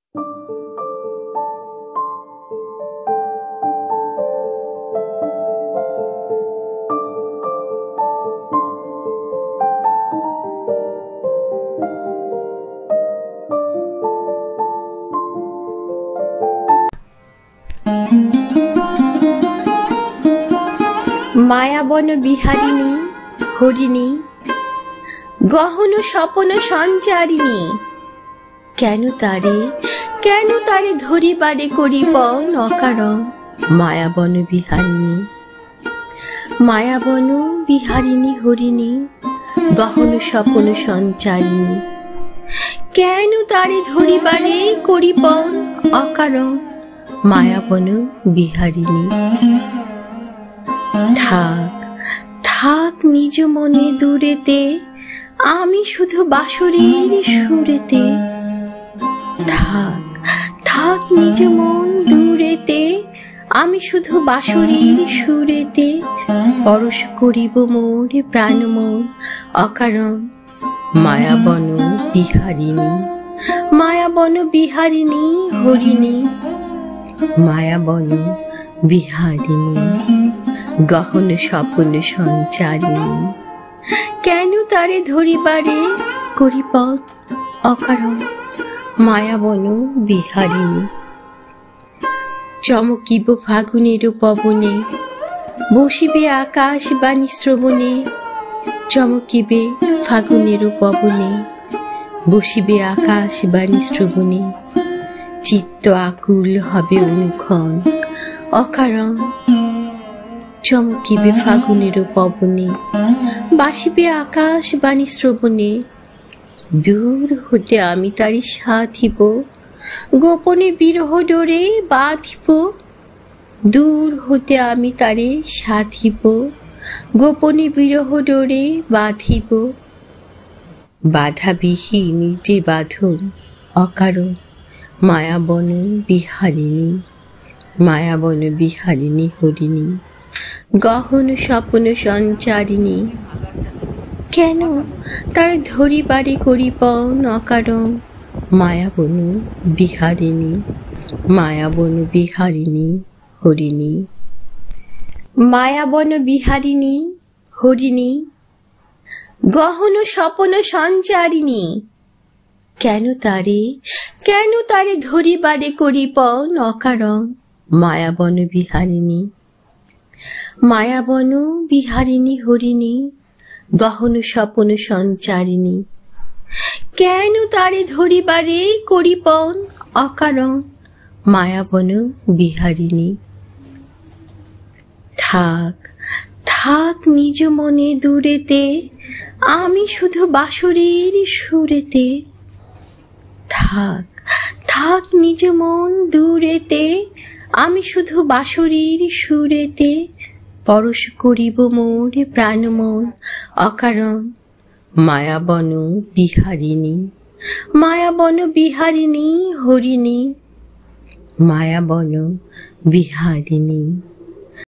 মায়াবন বিহারিণী হরিণী, গহন স্বপন সঞ্চারিণী, কেন তারে ধরিবারে করিপন অকারণ। মায়াবন বিহারিণী, মায়াবন বিহারিণী হরিণী, গহন স্বপন সঞ্চারিণী, কেন তারে ধরিবারে করিপন অকারণ। মায়াবন বিহারিণী। থাক থাক নিজ মনে দূরেতে, আমি শুধু বাঁশরীর সুরেতে। থাক থাক নিজ মন দূরেতে, আমি শুধু বাঁশরীর সুরেতে। পরশ করিব মোর প্রাণ মন অকারণ। মায়াবন বিহারিণী, মায়াবন বিহারিণী হরিণী, মায়াবন বিহারিণী, গহন স্বপন সঞ্চারিণী, কেন তারে ধরিবারে করিপন অকারণ। মায়াবন বিহারিণী। চমকিব ফাগুনের পবনে, বসিবে আকাশ বাণী শ্রবণে। চমকিবে ফাগুনের পবনে, বসিবে আকাশ বাণী শ্রবণে। চিত্ত আকুল হবে অনুক্ষণ অকারণ। চমকিবে ফাগুনের পবনে, বাসিবে আকাশ বাণী শ্রবণে। দূর হতে আমি তারি সাধিব, গোপনে বিরহ ডোরে বাঁধিব। দূর হতে আমি তারে সাধিব, গোপনে বিরহ ডোরে বাঁধিব। বাধাবিহীন যে বাঁধন অকারণ। মায়াবন বিহারিণী, মায়াবন বিহারিণী হরিণী, গহন স্বপন সঞ্চারিণী, কেন তার ধরিবারে করিপন অকারণ। মায়াবন বিহারিণী, মায়াবন বিহারিণী হরিণী, মায়াবন বিহারিণী হরিণী, গহন স্বপন সঞ্চারিণী, কেন তারে ধরিবারে করিপন অকারণ। মায়াবন বিহারিণী, মায়াবন বিহারিণী হরিণী, গহন স্বপন সঞ্চারিণী, কেন তারে ধরিবারে করিপন অকারণ। মায়াবন বিহারিণী। থাক থাক নিজ মনে দূরেতে, আমি শুধু বাঁশরীর সুরেতে। থাক থাক নিজ মন দূরেতে, আমি শুধু বাঁশরীর সুরেতে। পরশ করিব মোর প্রাণ মন অকারণ। মায়াবন বিহারিণী, মায়াবন বিহারিণী হরিণী, মায়াবন বিহারিণী।